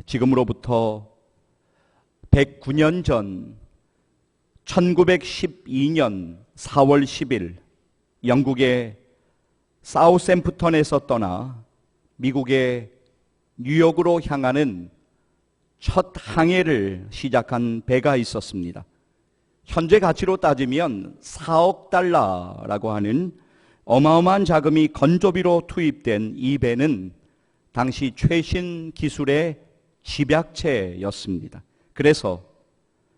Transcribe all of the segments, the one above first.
지금으로부터 109년 전 1912년 4월 10일 영국의 사우샘프턴에서 떠나 미국의 뉴욕으로 향하는 첫 항해를 시작한 배가 있었습니다. 현재 가치로 따지면 4억 달러라고 하는 어마어마한 자금이 건조비로 투입된 이 배는 당시 최신 기술의 집약체였습니다. 그래서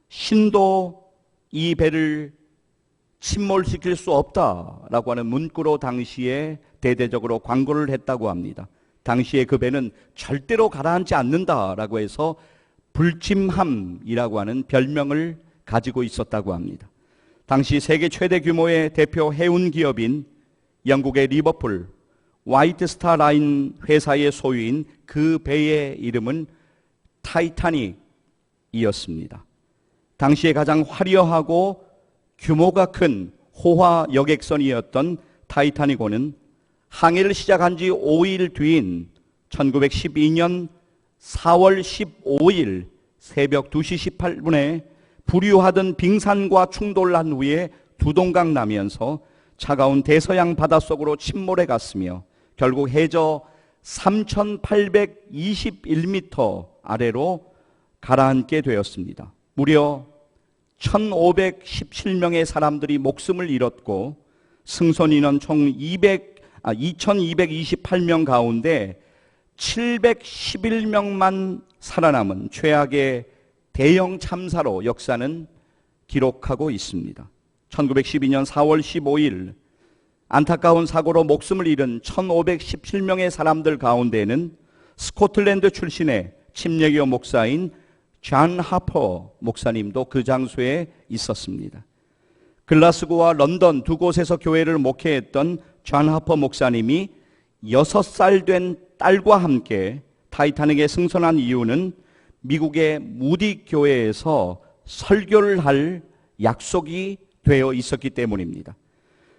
신도 이 배를 침몰시킬 수 없다라고 하는 문구로 당시에 대대적으로 광고를 했다고 합니다. 당시에 그 배는 절대로 가라앉지 않는다라고 해서 불침함이라고 하는 별명을 가지고 있었다고 합니다. 당시 세계 최대 규모의 대표 해운 기업인 영국의 리버풀 화이트 스타 라인 회사의 소유인 그 배의 이름은 타이타닉이었습니다. 당시에 가장 화려하고 규모가 큰 호화 여객선이었던 타이타닉호는 항해를 시작한 지 5일 뒤인 1912년 4월 15일 새벽 2시 18분에 부류하던 빙산과 충돌한 후에 두동강 나면서 차가운 대서양 바닷속으로 침몰해 갔으며 결국 해저 3,821m 아래로 가라앉게 되었습니다. 무려 1,517명의 사람들이 목숨을 잃었고 승선 인원 총 2,228명 가운데 711명만 살아남은 최악의 대형 참사로 역사는 기록하고 있습니다. 1912년 4월 15일 안타까운 사고로 목숨을 잃은 1,517명의 사람들 가운데는 스코틀랜드 출신의 침례교 목사인 존 하퍼 목사님도 그 장소에 있었습니다. 글라스고와 런던 두 곳에서 교회를 목회했던 존 하퍼 목사님이 6살 된 딸과 함께 타이타닉에 승선한 이유는 미국의 무디 교회에서 설교를 할 약속이 되어 있었기 때문입니다.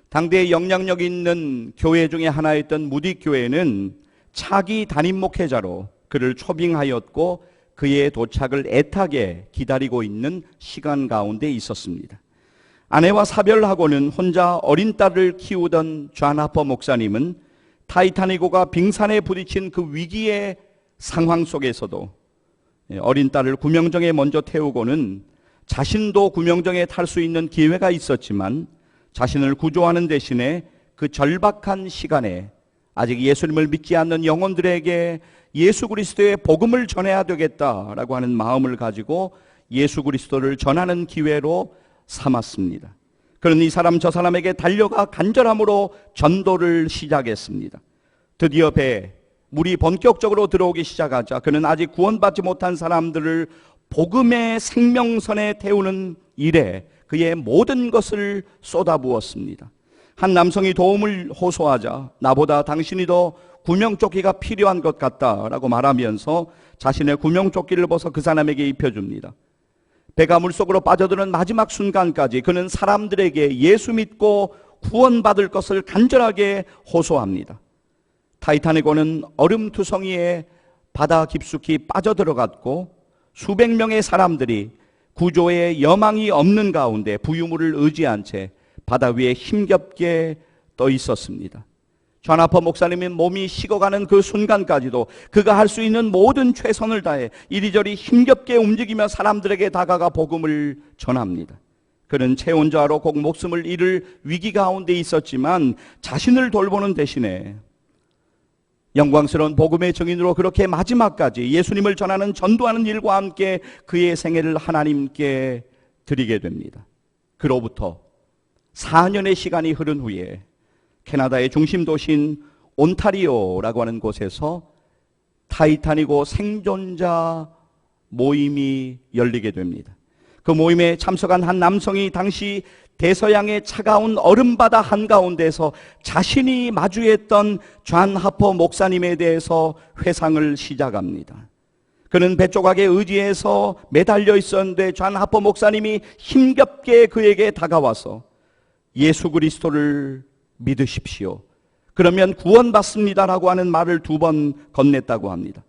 당대에 영향력 있는 교회 중에 하나였던 무디 교회는 차기 담임 목회자로 그를 초빙하였고 그의 도착을 애타게 기다리고 있는 시간 가운데 있었습니다. 아내와 사별하고는 혼자 어린 딸을 키우던 존 하퍼 목사님은 타이타닉호가 빙산에 부딪힌 그 위기의 상황 속에서도 어린 딸을 구명정에 먼저 태우고는 자신도 구명정에 탈 수 있는 기회가 있었지만 자신을 구조하는 대신에 그 절박한 시간에 아직 예수님을 믿지 않는 영혼들에게 예수 그리스도의 복음을 전해야 되겠다라고 하는 마음을 가지고 예수 그리스도를 전하는 기회로 삼았습니다. 그런 이 사람 저 사람에게 달려가 간절함으로 전도를 시작했습니다. 드디어 배에 물이 본격적으로 들어오기 시작하자 그는 아직 구원받지 못한 사람들을 복음의 생명선에 태우는 일에 그의 모든 것을 쏟아부었습니다. 한 남성이 도움을 호소하자 나보다 당신이 더 구명조끼가 필요한 것 같다라고 말하면서 자신의 구명조끼를 벗어 그 사람에게 입혀줍니다. 배가 물속으로 빠져드는 마지막 순간까지 그는 사람들에게 예수 믿고 구원받을 것을 간절하게 호소합니다. 타이타닉호는 얼음투성이에 바다 깊숙이 빠져들어갔고 수백 명의 사람들이 구조에 여망이 없는 가운데 부유물을 의지한 채 바다 위에 힘겹게 떠 있었습니다. 존 하퍼 목사님의 몸이 식어가는 그 순간까지도 그가 할 수 있는 모든 최선을 다해 이리저리 힘겹게 움직이며 사람들에게 다가가 복음을 전합니다. 그는 체온저하로 곧 목숨을 잃을 위기 가운데 있었지만 자신을 돌보는 대신에 영광스러운 복음의 증인으로 그렇게 마지막까지 예수님을 전하는 전도하는 일과 함께 그의 생애를 하나님께 드리게 됩니다. 그로부터 4년의 시간이 흐른 후에 캐나다의 중심 도시인 온타리오라고 하는 곳에서 타이타닉호 생존자 모임이 열리게 됩니다. 그 모임에 참석한 한 남성이 당시 대서양의 차가운 얼음바다 한가운데서 자신이 마주했던 존 하퍼 목사님에 대해서 회상을 시작합니다. 그는 배 조각에 의지해서 매달려 있었는데 존 하퍼 목사님이 힘겹게 그에게 다가와서 예수 그리스도를 믿으십시오. 그러면 구원받습니다라고 하는 말을 2번 건넸다고 합니다.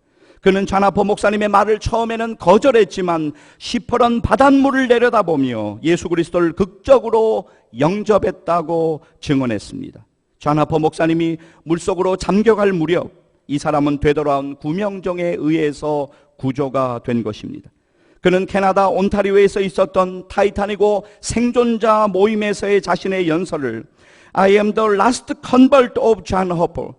그는 좌나포 목사님의 말을 처음에는 거절했지만 시퍼런 바닷물을 내려다보며 예수 그리스도를 극적으로 영접했다고 증언했습니다. 좌나포 목사님이 물속으로 잠겨갈 무렵 이 사람은 되돌아온 구명정에 의해서 구조가 된 것입니다. 그는 캐나다 온타리오에서 있었던 타이타닉호 생존자 모임에서의 자신의 연설을 I am the last convert of John Hopper,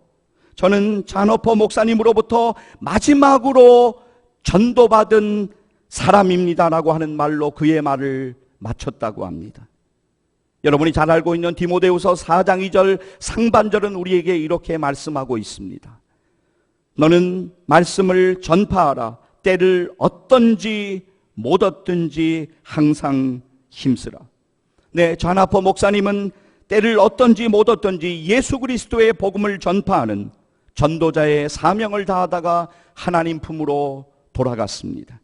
저는 잔 허퍼 목사님으로부터 마지막으로 전도받은 사람입니다라고 하는 말로 그의 말을 마쳤다고 합니다. 여러분이 잘 알고 있는 디모데후서 4장 2절 상반절은 우리에게 이렇게 말씀하고 있습니다. 너는 말씀을 전파하라. 때를 얻든지 못 얻든지 항상 힘쓰라. 네, 좌나포 목사님은 때를 얻든지 못 얻든지 예수 그리스도의 복음을 전파하는 전도자의 사명을 다하다가 하나님 품으로 돌아갔습니다.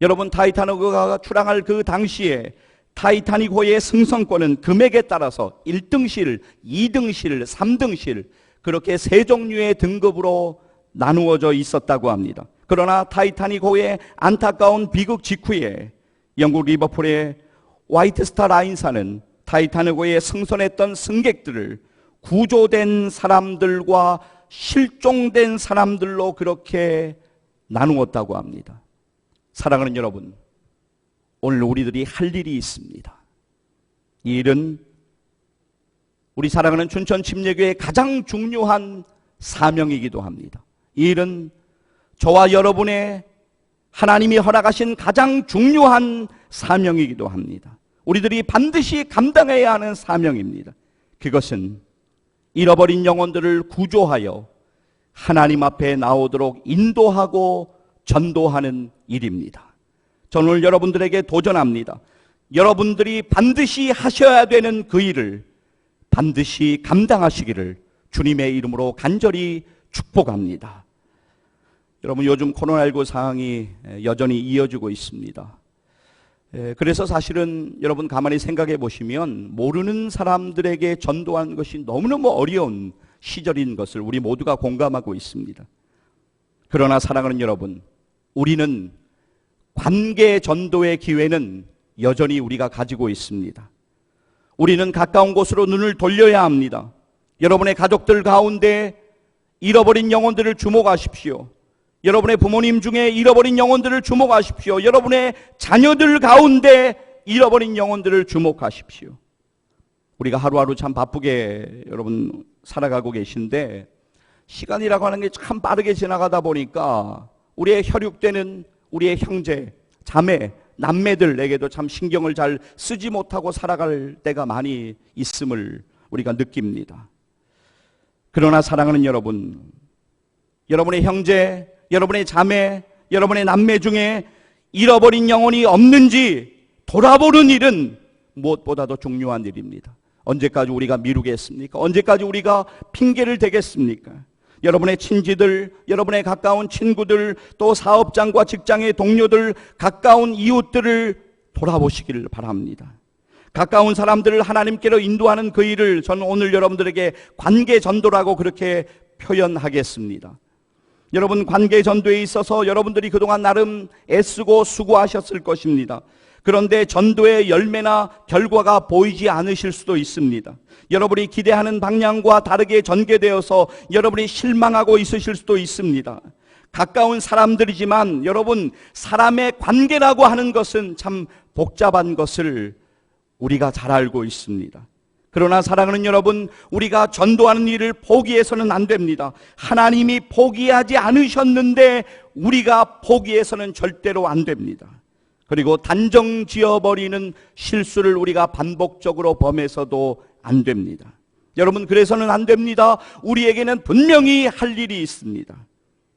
여러분, 타이타닉호가 출항할 그 당시에 타이타닉호의 승선권은 금액에 따라서 1등실, 2등실, 3등실 그렇게 세 종류의 등급으로 나누어져 있었다고 합니다. 그러나 타이타닉호의 안타까운 비극 직후에 영국 리버풀의 화이트스타 라인사는 타이타닉호에 승선했던 승객들을 구조된 사람들과 실종된 사람들로 그렇게 나누었다고 합니다. 사랑하는 여러분, 오늘 우리들이 할 일이 있습니다. 이 일은 우리 사랑하는 춘천 침례교회의 가장 중요한 사명이기도 합니다. 이 일은 저와 여러분의 하나님이 허락하신 가장 중요한 사명이기도 합니다. 우리들이 반드시 감당해야 하는 사명입니다. 그것은 잃어버린 영혼들을 구조하여 하나님 앞에 나오도록 인도하고 전도하는 일입니다. 저는 오늘 여러분들에게 도전합니다. 여러분들이 반드시 하셔야 되는 그 일을 반드시 감당하시기를 주님의 이름으로 간절히 축복합니다. 여러분, 요즘 코로나19 상황이 여전히 이어지고 있습니다. 그래서 사실은 여러분 가만히 생각해 보시면 모르는 사람들에게 전도하는 것이 너무너무 어려운 시절인 것을 우리 모두가 공감하고 있습니다. 그러나 사랑하는 여러분, 우리는 관계 전도의 기회는 여전히 우리가 가지고 있습니다. 우리는 가까운 곳으로 눈을 돌려야 합니다. 여러분의 가족들 가운데 잃어버린 영혼들을 주목하십시오. 여러분의 부모님 중에 잃어버린 영혼들을 주목하십시오. 여러분의 자녀들 가운데 잃어버린 영혼들을 주목하십시오. 우리가 하루하루 참 바쁘게 여러분 살아가고 계신데 시간이라고 하는 게 참 빠르게 지나가다 보니까 우리의 혈육되는 우리의 형제, 자매, 남매들에게도 참 신경을 잘 쓰지 못하고 살아갈 때가 많이 있음을 우리가 느낍니다. 그러나 사랑하는 여러분, 여러분의 형제, 여러분의 자매, 여러분의 남매 중에 잃어버린 영혼이 없는지 돌아보는 일은 무엇보다도 중요한 일입니다. 언제까지 우리가 미루겠습니까? 언제까지 우리가 핑계를 대겠습니까? 여러분의 친지들, 여러분의 가까운 친구들, 또 사업장과 직장의 동료들, 가까운 이웃들을 돌아보시기를 바랍니다. 가까운 사람들을 하나님께로 인도하는 그 일을 저는 오늘 여러분들에게 관계 전도라고 그렇게 표현하겠습니다. 여러분, 관계 전도에 있어서 여러분들이 그동안 나름 애쓰고 수고하셨을 것입니다. 그런데 전도의 열매나 결과가 보이지 않으실 수도 있습니다. 여러분이 기대하는 방향과 다르게 전개되어서 여러분이 실망하고 있으실 수도 있습니다. 가까운 사람들이지만 여러분, 사람의 관계라고 하는 것은 참 복잡한 것을 우리가 잘 알고 있습니다. 그러나 사랑하는 여러분, 우리가 전도하는 일을 포기해서는 안 됩니다. 하나님이 포기하지 않으셨는데 우리가 포기해서는 절대로 안 됩니다. 그리고 단정 지어버리는 실수를 우리가 반복적으로 범해서도 안 됩니다. 여러분, 그래서는 안 됩니다. 우리에게는 분명히 할 일이 있습니다.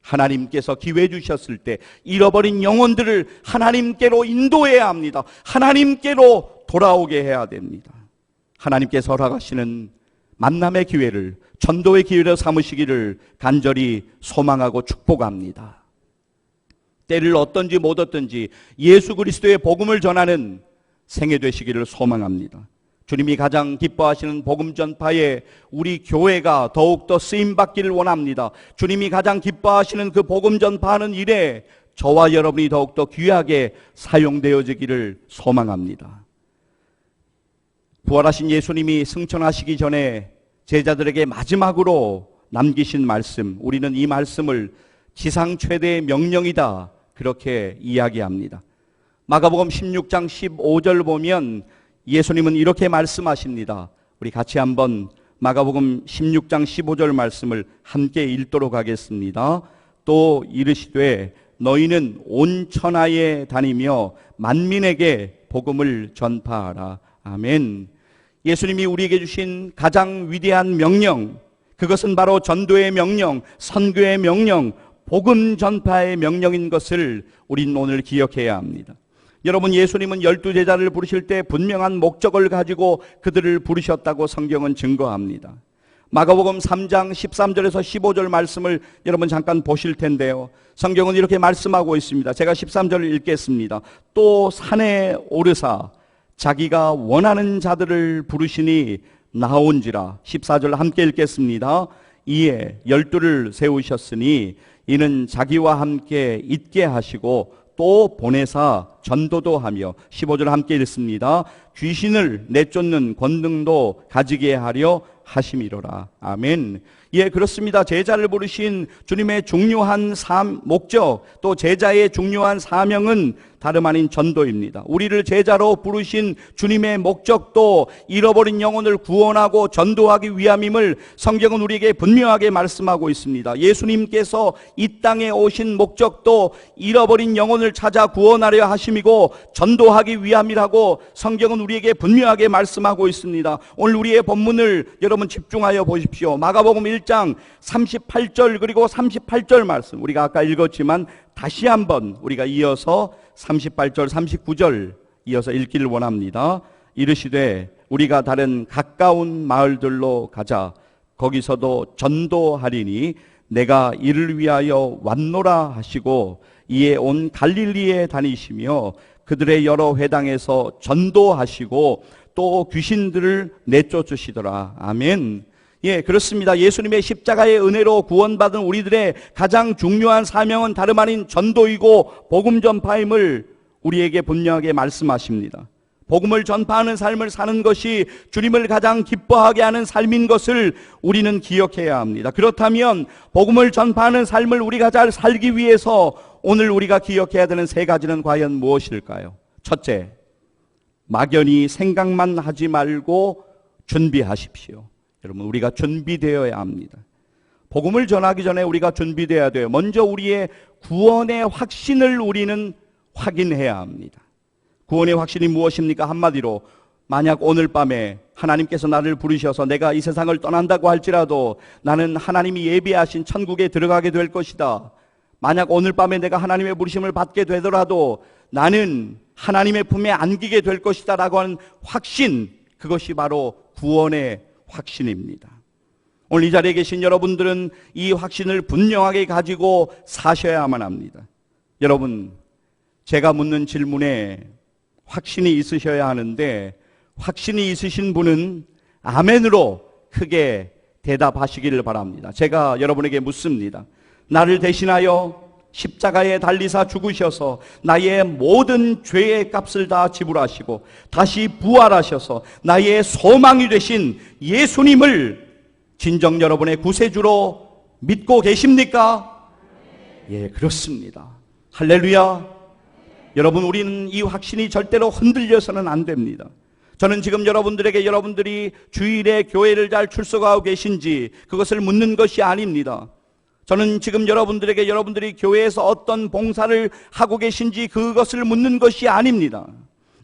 하나님께서 기회 주셨을 때 잃어버린 영혼들을 하나님께로 인도해야 합니다. 하나님께로 돌아오게 해야 됩니다. 하나님께서 허락하시는 만남의 기회를, 전도의 기회로 삼으시기를 간절히 소망하고 축복합니다. 때를 얻든지 못 얻든지 예수 그리스도의 복음을 전하는 생애 되시기를 소망합니다. 주님이 가장 기뻐하시는 복음 전파에 우리 교회가 더욱더 쓰임받기를 원합니다. 주님이 가장 기뻐하시는 그 복음 전파하는 일에 저와 여러분이 더욱더 귀하게 사용되어지기를 소망합니다. 부활하신 예수님이 승천하시기 전에 제자들에게 마지막으로 남기신 말씀, 우리는 이 말씀을 지상 최대의 명령이다, 그렇게 이야기합니다. 마가복음 16장 15절 보면 예수님은 이렇게 말씀하십니다. 우리 같이 한번 마가복음 16장 15절 말씀을 함께 읽도록 하겠습니다. 또 이르시되 너희는 온 천하에 다니며 만민에게 복음을 전파하라. 아멘. 예수님이 우리에게 주신 가장 위대한 명령, 그것은 바로 전도의 명령, 선교의 명령, 복음 전파의 명령인 것을 우린 오늘 기억해야 합니다. 여러분, 예수님은 12제자를 부르실 때 분명한 목적을 가지고 그들을 부르셨다고 성경은 증거합니다. 마가복음 3장 13절에서 15절 말씀을 여러분 잠깐 보실 텐데요. 성경은 이렇게 말씀하고 있습니다. 제가 13절을 읽겠습니다. 또 산에 오르사 자기가 원하는 자들을 부르시니 나온지라. 14절 함께 읽겠습니다. 이에 12를 세우셨으니 이는 자기와 함께 있게 하시고 또 보내사 전도도 하며. 15절 함께 읽습니다. 귀신을 내쫓는 권능도 가지게 하려 하심이로라. 아멘. 예, 그렇습니다. 제자를 부르신 주님의 중요한 목적, 또 제자의 중요한 사명은 다름 아닌 전도입니다. 우리를 제자로 부르신 주님의 목적도 잃어버린 영혼을 구원하고 전도하기 위함임을 성경은 우리에게 분명하게 말씀하고 있습니다. 예수님께서 이 땅에 오신 목적도 잃어버린 영혼을 찾아 구원하려 하심이고 전도하기 위함이라고 성경은 우리에게 분명하게 말씀하고 있습니다. 오늘 우리의 본문을 여러분 집중하여 보십시오. 마가복음 1장 38절 그리고 38절 말씀, 우리가 아까 읽었지만 다시 한번 우리가 이어서 38절 39절 이어서 읽기를 원합니다. 이르시되 우리가 다른 가까운 마을들로 가자. 거기서도 전도하리니 내가 이를 위하여 왔노라 하시고 이에 온 갈릴리에 다니시며 그들의 여러 회당에서 전도하시고 또 귀신들을 내쫓으시더라. 아멘. 예, 그렇습니다. 예수님의 십자가의 은혜로 구원받은 우리들의 가장 중요한 사명은 다름 아닌 전도이고 복음 전파임을 우리에게 분명하게 말씀하십니다. 복음을 전파하는 삶을 사는 것이 주님을 가장 기뻐하게 하는 삶인 것을 우리는 기억해야 합니다. 그렇다면 복음을 전파하는 삶을 우리가 잘 살기 위해서 오늘 우리가 기억해야 되는 세 가지는 과연 무엇일까요? 첫째, 막연히 생각만 하지 말고 준비하십시오. 여러분, 우리가 준비되어야 합니다. 복음을 전하기 전에 우리가 준비되어야 돼요. 먼저 우리의 구원의 확신을 우리는 확인해야 합니다. 구원의 확신이 무엇입니까? 한마디로 만약 오늘 밤에 하나님께서 나를 부르셔서 내가 이 세상을 떠난다고 할지라도 나는 하나님이 예비하신 천국에 들어가게 될 것이다. 만약 오늘 밤에 내가 하나님의 부르심을 받게 되더라도 나는 하나님의 품에 안기게 될 것이다 라고 하는 확신, 그것이 바로 구원의 확신입니다. 오늘 이 자리에 계신 여러분들은 이 확신을 분명하게 가지고 사셔야만 합니다. 여러분, 제가 묻는 질문에 확신이 있으셔야 하는데 확신이 있으신 분은 아멘으로 크게 대답하시기를 바랍니다. 제가 여러분에게 묻습니다. 나를 대신하여 십자가에 달리사 죽으셔서 나의 모든 죄의 값을 다 지불하시고 다시 부활하셔서 나의 소망이 되신 예수님을 진정 여러분의 구세주로 믿고 계십니까? 예, 그렇습니다. 할렐루야. 여러분, 우리는 이 확신이 절대로 흔들려서는 안 됩니다. 저는 지금 여러분들에게 여러분들이 주일에 교회를 잘 출석하고 계신지 그것을 묻는 것이 아닙니다. 저는 지금 여러분들에게 여러분들이 교회에서 어떤 봉사를 하고 계신지 그것을 묻는 것이 아닙니다.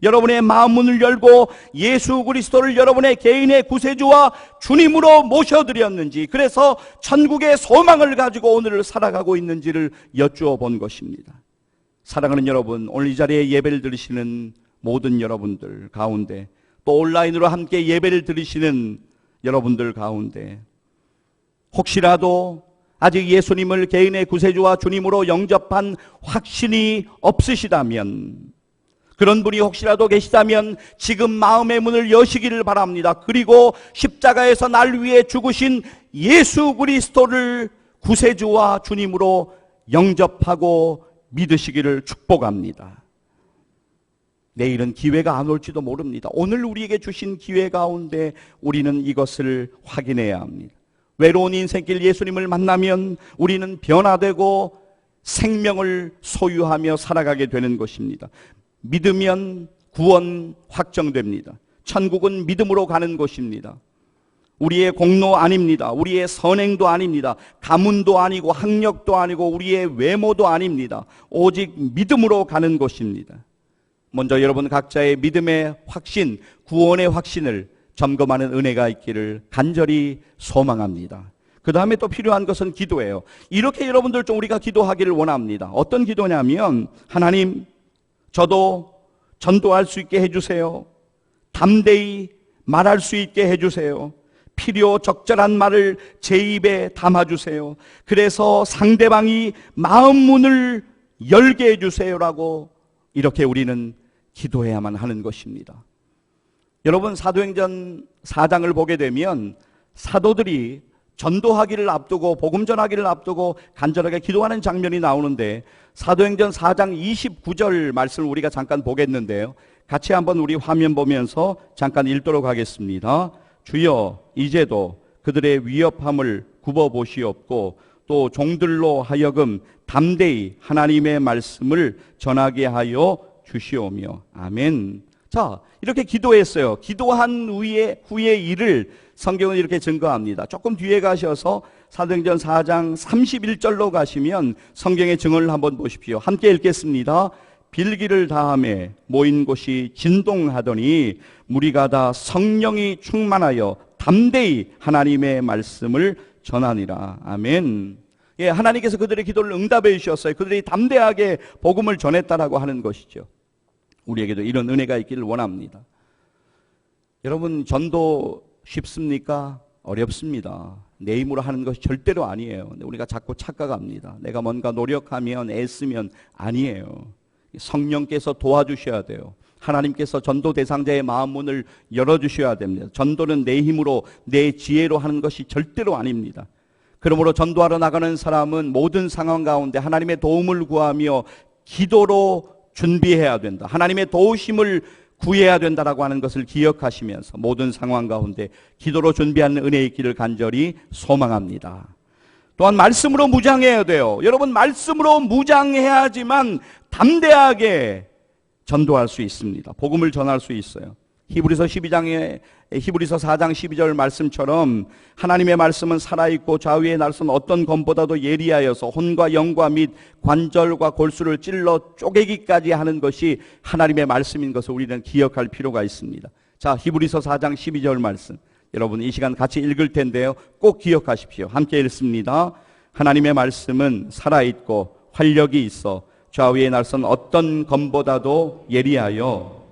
여러분의 마음 문을 열고 예수 그리스도를 여러분의 개인의 구세주와 주님으로 모셔드렸는지, 그래서 천국의 소망을 가지고 오늘을 살아가고 있는지를 여쭈어 본 것입니다. 사랑하는 여러분, 오늘 이 자리에 예배를 드리시는 모든 여러분들 가운데, 또 온라인으로 함께 예배를 드리시는 여러분들 가운데 혹시라도 아직 예수님을 개인의 구세주와 주님으로 영접한 확신이 없으시다면 그런 분이 혹시라도 계시다면 지금 마음의 문을 여시기를 바랍니다. 그리고 십자가에서 날 위해 죽으신 예수 그리스도를 구세주와 주님으로 영접하고 믿으시기를 축복합니다. 내일은 기회가 안 올지도 모릅니다. 오늘 우리에게 주신 기회 가운데 우리는 이것을 확인해야 합니다. 외로운 인생길 예수님을 만나면 우리는 변화되고 생명을 소유하며 살아가게 되는 것입니다. 믿으면 구원 확정됩니다. 천국은 믿음으로 가는 곳입니다. 우리의 공로 아닙니다. 우리의 선행도 아닙니다. 가문도 아니고 학력도 아니고 우리의 외모도 아닙니다. 오직 믿음으로 가는 곳입니다. 먼저 여러분 각자의 믿음의 확신, 구원의 확신을 점검하는 은혜가 있기를 간절히 소망합니다. 그 다음에 또 필요한 것은 기도예요. 이렇게 여러분들 좀 우리가 기도하기를 원합니다. 어떤 기도냐면, 하나님, 저도 전도할 수 있게 해주세요. 담대히 말할 수 있게 해주세요. 필요 적절한 말을 제 입에 담아주세요. 그래서 상대방이 마음 문을 열게 해주세요라고 이렇게 우리는 기도해야만 하는 것입니다. 여러분, 사도행전 4장을 보게 되면 사도들이 전도하기를 앞두고 복음 전하기를 앞두고 간절하게 기도하는 장면이 나오는데, 사도행전 4장 29절 말씀을 우리가 잠깐 보겠는데요. 같이 한번 우리 화면 보면서 잠깐 읽도록 하겠습니다. 주여, 이제도 그들의 위협함을 굽어보시옵고 또 종들로 하여금 담대히 하나님의 말씀을 전하게 하여 주시오며. 아멘. 자, 이렇게 기도했어요. 기도한 후의 일을 성경은 이렇게 증거합니다. 조금 뒤에 가셔서 사도행전 4장 31절로 가시면 성경의 증언을 한번 보십시오. 함께 읽겠습니다. 빌기를 다함에 모인 곳이 진동하더니 무리가 다 성령이 충만하여 담대히 하나님의 말씀을 전하니라. 아멘. 예, 하나님께서 그들의 기도를 응답해 주셨어요. 그들이 담대하게 복음을 전했다라고 하는 것이죠. 우리에게도 이런 은혜가 있기를 원합니다. 여러분, 전도 쉽습니까? 어렵습니다. 내 힘으로 하는 것이 절대로 아니에요. 근데 우리가 자꾸 착각합니다. 내가 뭔가 노력하면, 애쓰면 아니에요. 성령께서 도와주셔야 돼요. 하나님께서 전도 대상자의 마음 문을 열어주셔야 됩니다. 전도는 내 힘으로, 내 지혜로 하는 것이 절대로 아닙니다. 그러므로 전도하러 나가는 사람은 모든 상황 가운데 하나님의 도움을 구하며 기도로 준비해야 된다. 하나님의 도우심을 구해야 된다라고 하는 것을 기억하시면서 모든 상황 가운데 기도로 준비하는 은혜 있기를 간절히 소망합니다. 또한 말씀으로 무장해야 돼요. 여러분, 말씀으로 무장해야지만 담대하게 전도할 수 있습니다. 복음을 전할 수 있어요. 히브리서 4장 12절 말씀처럼 하나님의 말씀은 살아있고 좌우의 날선 어떤 검보다도 예리하여서 혼과 영과 및 관절과 골수를 찔러 쪼개기까지 하는 것이 하나님의 말씀인 것을 우리는 기억할 필요가 있습니다. 자, 히브리서 4장 12절 말씀, 여러분 이 시간 같이 읽을 텐데요, 꼭 기억하십시오. 함께 읽습니다. 하나님의 말씀은 살아있고 활력이 있어 좌우의 날선 어떤 검보다도 예리하여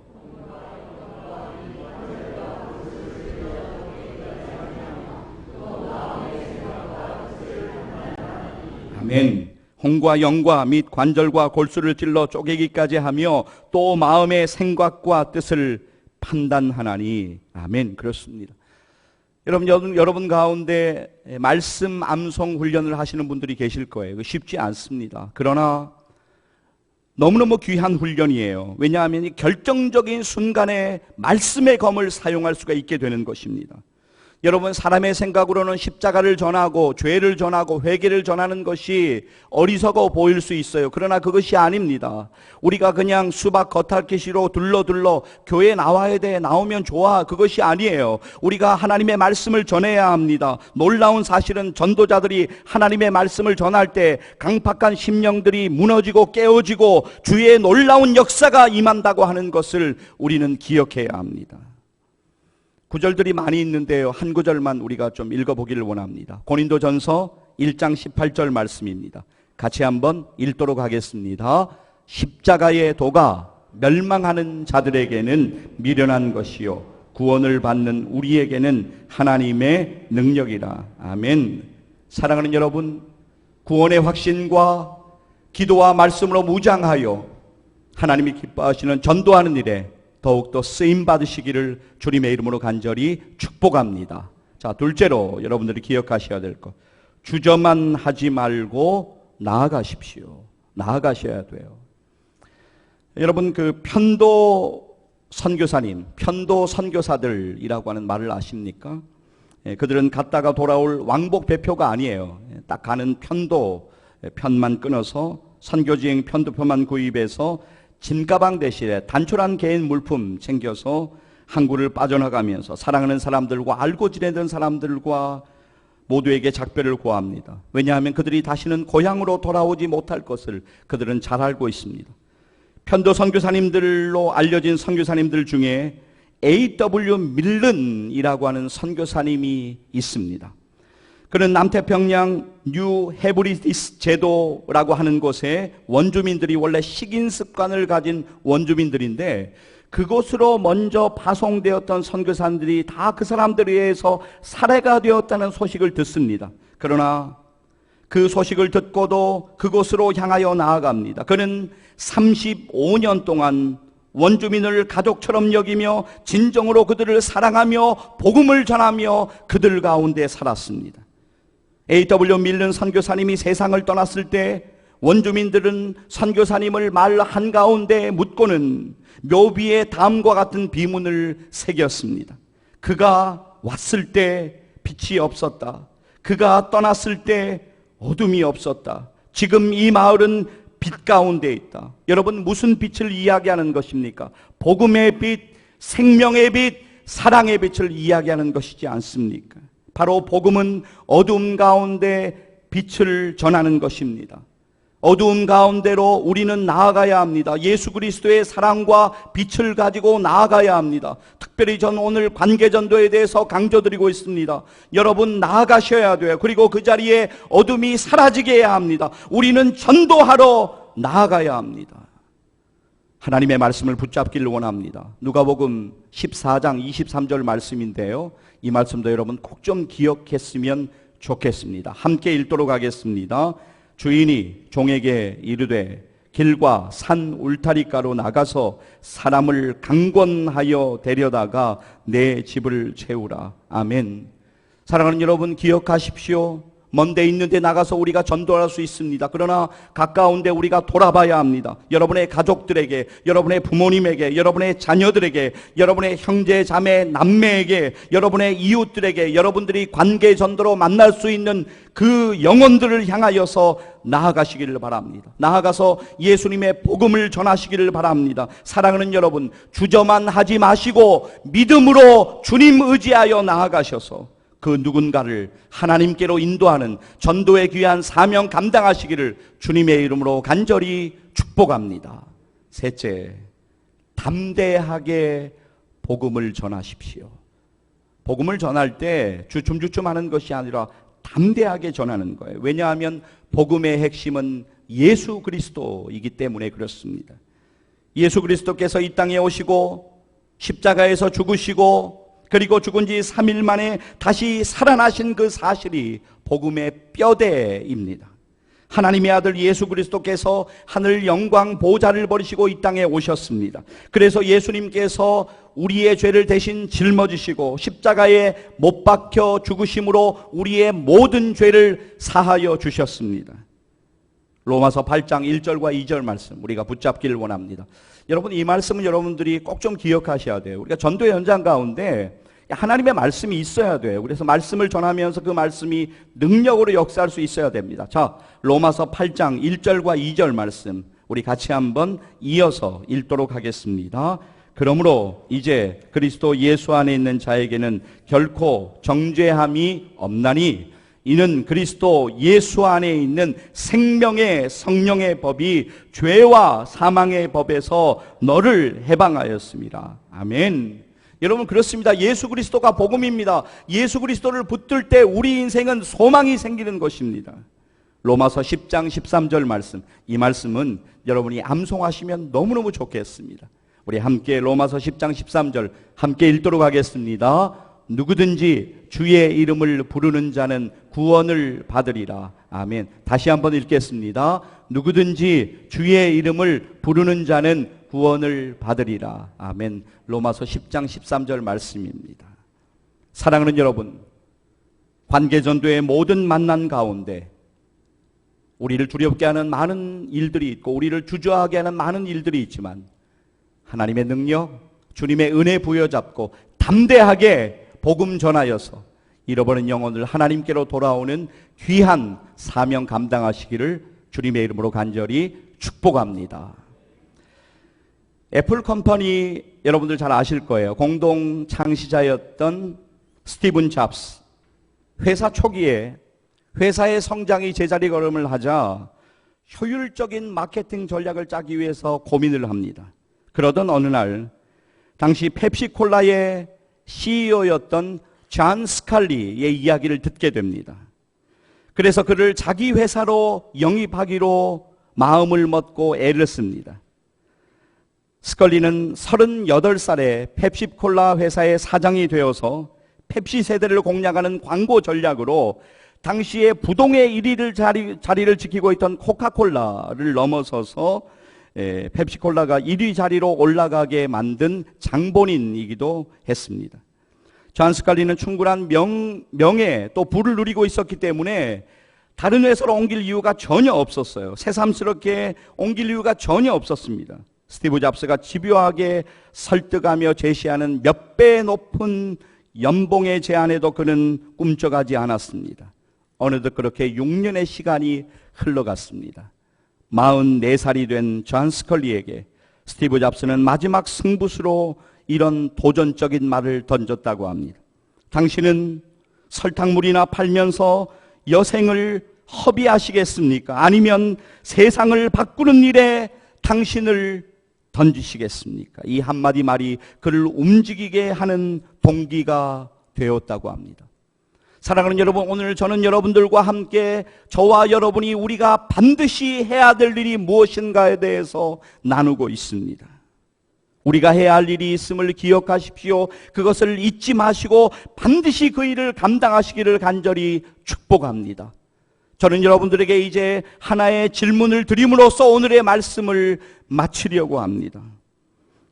아멘. 혼과 영과 및 관절과 골수를 찔러 쪼개기까지 하며 또 마음의 생각과 뜻을 판단하나니. 아멘. 그렇습니다. 여러분 가운데 말씀 암송 훈련을 하시는 분들이 계실 거예요. 쉽지 않습니다. 그러나 너무너무 귀한 훈련이에요. 왜냐하면 이 결정적인 순간에 말씀의 검을 사용할 수가 있게 되는 것입니다. 여러분, 사람의 생각으로는 십자가를 전하고 죄를 전하고 회개를 전하는 것이 어리석어 보일 수 있어요. 그러나 그것이 아닙니다. 우리가 그냥 수박 겉핥기시로 둘러 교회 나와야 돼, 나오면 좋아, 그것이 아니에요. 우리가 하나님의 말씀을 전해야 합니다. 놀라운 사실은 전도자들이 하나님의 말씀을 전할 때 강팍한 심령들이 무너지고 깨어지고 주의 놀라운 역사가 임한다고 하는 것을 우리는 기억해야 합니다. 구절들이 많이 있는데요, 한 구절만 우리가 좀 읽어보기를 원합니다. 고린도전서 1장 18절 말씀입니다. 같이 한번 읽도록 하겠습니다. 십자가의 도가 멸망하는 자들에게는 미련한 것이요 구원을 받는 우리에게는 하나님의 능력이라. 아멘. 사랑하는 여러분, 구원의 확신과 기도와 말씀으로 무장하여 하나님이 기뻐하시는 전도하는 일에 더욱더 쓰임 받으시기를 주님의 이름으로 간절히 축복합니다. 자, 둘째로 여러분들이 기억하셔야 될 것, 주저만 하지 말고 나아가십시오. 나아가셔야 돼요. 여러분, 그 편도 선교사님, 편도 선교사들이라고 하는 말을 아십니까? 그들은 갔다가 돌아올 왕복 배표가 아니에요. 딱 가는 편만 끊어서 선교지행 편도표만 구입해서 짐가방 대신에 단촐한 개인 물품 챙겨서 항구를 빠져나가면서 사랑하는 사람들과 알고 지내던 사람들과 모두에게 작별을 고합니다. 왜냐하면 그들이 다시는 고향으로 돌아오지 못할 것을 그들은 잘 알고 있습니다. 편도 선교사님들로 알려진 선교사님들 중에 A.W. 밀른이라고 하는 선교사님이 있습니다. 그는 남태평양 뉴 헤브리디스 제도라고 하는 곳에 원주민들이 원래 식인 습관을 가진 원주민들인데, 그곳으로 먼저 파송되었던 선교사님들이 다 그 사람들에 의해서 살해가 되었다는 소식을 듣습니다. 그러나 그 소식을 듣고도 그곳으로 향하여 나아갑니다. 그는 35년 동안 원주민을 가족처럼 여기며 진정으로 그들을 사랑하며 복음을 전하며 그들 가운데 살았습니다. A.W. 밀른 선교사님이 세상을 떠났을 때 원주민들은 선교사님을 말 한가운데 묻고는 묘비에 다음과 같은 비문을 새겼습니다. 그가 왔을 때 빛이 없었다. 그가 떠났을 때 어둠이 없었다. 지금 이 마을은 빛 가운데 있다. 여러분, 무슨 빛을 이야기하는 것입니까? 복음의 빛, 생명의 빛, 사랑의 빛을 이야기하는 것이지 않습니까? 바로 복음은 어두움 가운데 빛을 전하는 것입니다. 어두움 가운데로 우리는 나아가야 합니다. 예수 그리스도의 사랑과 빛을 가지고 나아가야 합니다. 특별히 전 오늘 관계전도에 대해서 강조드리고 있습니다. 여러분, 나아가셔야 돼요. 그리고 그 자리에 어둠이 사라지게 해야 합니다. 우리는 전도하러 나아가야 합니다. 하나님의 말씀을 붙잡기를 원합니다. 누가복음 14장 23절 말씀인데요, 이 말씀도 여러분 꼭 좀 기억했으면 좋겠습니다. 함께 읽도록 하겠습니다. 주인이 종에게 이르되 길과 산 울타리가로 나가서 사람을 강권하여 데려다가 내 집을 채우라. 아멘. 사랑하는 여러분, 기억하십시오. 먼 데 있는데 나가서 우리가 전도할 수 있습니다. 그러나 가까운데 우리가 돌아봐야 합니다. 여러분의 가족들에게, 여러분의 부모님에게, 여러분의 자녀들에게, 여러분의 형제, 자매, 남매에게, 여러분의 이웃들에게, 여러분들이 관계 전도로 만날 수 있는 그 영혼들을 향하여서 나아가시기를 바랍니다. 나아가서 예수님의 복음을 전하시기를 바랍니다. 사랑하는 여러분, 주저만 하지 마시고 믿음으로 주님 의지하여 나아가셔서 그 누군가를 하나님께로 인도하는 전도의 귀한 사명 감당하시기를 주님의 이름으로 간절히 축복합니다. 셋째, 담대하게 복음을 전하십시오. 복음을 전할 때 주춤주춤 하는 것이 아니라 담대하게 전하는 거예요. 왜냐하면 복음의 핵심은 예수 그리스도이기 때문에 그렇습니다. 예수 그리스도께서 이 땅에 오시고 십자가에서 죽으시고 그리고 죽은 지 3일 만에 다시 살아나신 그 사실이 복음의 뼈대입니다. 하나님의 아들 예수 그리스도께서 하늘 영광 보좌를 버리시고 이 땅에 오셨습니다. 그래서 예수님께서 우리의 죄를 대신 짊어지시고 십자가에 못 박혀 죽으심으로 우리의 모든 죄를 사하여 주셨습니다. 로마서 8장 1절과 2절 말씀 우리가 붙잡기를 원합니다. 여러분, 이 말씀은 여러분들이 꼭 좀 기억하셔야 돼요. 우리가 전도의 현장 가운데 하나님의 말씀이 있어야 돼요. 그래서 말씀을 전하면서 그 말씀이 능력으로 역사할 수 있어야 됩니다. 자, 로마서 8장 1절과 2절 말씀 우리 같이 한번 이어서 읽도록 하겠습니다. 그러므로 이제 그리스도 예수 안에 있는 자에게는 결코 정죄함이 없나니 이는 그리스도 예수 안에 있는 생명의 성령의 법이 죄와 사망의 법에서 너를 해방하였습니다. 아멘. 여러분, 그렇습니다. 예수 그리스도가 복음입니다. 예수 그리스도를 붙들 때 우리 인생은 소망이 생기는 것입니다. 로마서 10장 13절 말씀, 이 말씀은 여러분이 암송하시면 너무너무 좋겠습니다. 우리 함께 로마서 10장 13절 함께 읽도록 하겠습니다. 누구든지 주의 이름을 부르는 자는 구원을 받으리라. 아멘. 다시 한번 읽겠습니다. 누구든지 주의 이름을 부르는 자는 구원을 받으리라. 아멘. 로마서 10장 13절 말씀입니다. 사랑하는 여러분, 관계전도의 모든 만난 가운데 우리를 두렵게 하는 많은 일들이 있고 우리를 주저하게 하는 많은 일들이 있지만 하나님의 능력, 주님의 은혜 부여잡고 담대하게 복음 전하여서 잃어버린 영혼을 하나님께로 돌아오는 귀한 사명 감당하시기를 주님의 이름으로 간절히 축복합니다. 애플 컴퍼니 여러분들 잘 아실 거예요. 공동 창시자였던 스티븐 잡스. 회사 초기에 회사의 성장이 제자리 걸음을 하자 효율적인 마케팅 전략을 짜기 위해서 고민을 합니다. 그러던 어느 날 당시 펩시콜라의 CEO였던 존 스칼리의 이야기를 듣게 됩니다. 그래서 그를 자기 회사로 영입하기로 마음을 먹고 애를 씁니다. 스컬리는 38살에 펩시콜라 회사의 사장이 되어서 펩시 세대를 공략하는 광고 전략으로 당시에 부동의 1위 자리를 지키고 있던 코카콜라를 넘어서서 펩시콜라가 1위 자리로 올라가게 만든 장본인이기도 했습니다. 존 스칼리는 충분한 명예 또 부를 누리고 있었기 때문에 다른 회사로 옮길 이유가 전혀 없었어요. 새삼스럽게 옮길 이유가 전혀 없었습니다. 스티브 잡스가 집요하게 설득하며 제시하는 몇 배 높은 연봉의 제안에도 그는 꿈쩍하지 않았습니다. 어느덧 그렇게 6년의 시간이 흘러갔습니다. 44살이 된 존 스컬리에게 스티브 잡스는 마지막 승부수로 이런 도전적인 말을 던졌다고 합니다. 당신은 설탕물이나 팔면서 여생을 허비하시겠습니까? 아니면 세상을 바꾸는 일에 당신을 던지시겠습니까? 이 한마디 말이 그를 움직이게 하는 동기가 되었다고 합니다. 사랑하는 여러분, 오늘 저는 여러분들과 함께 저와 여러분이 우리가 반드시 해야 될 일이 무엇인가에 대해서 나누고 있습니다. 우리가 해야 할 일이 있음을 기억하십시오. 그것을 잊지 마시고 반드시 그 일을 감당하시기를 간절히 축복합니다. 저는 여러분들에게 이제 하나의 질문을 드림으로써 오늘의 말씀을 마치려고 합니다.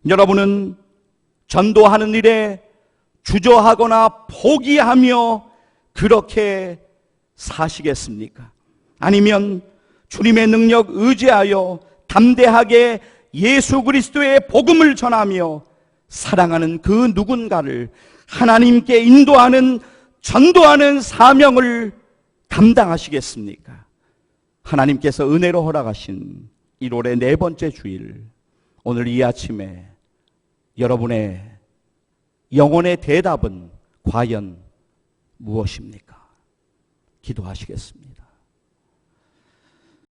여러분은 전도하는 일에 주저하거나 포기하며 그렇게 사시겠습니까? 아니면 주님의 능력 의지하여 담대하게 예수 그리스도의 복음을 전하며 사랑하는 그 누군가를 하나님께 인도하는 전도하는 사명을 감당하시겠습니까? 하나님께서 은혜로 허락하신 1월의 4번째 주일, 오늘 이 아침에 여러분의 영혼의 대답은 과연 무엇입니까? 기도하시겠습니다.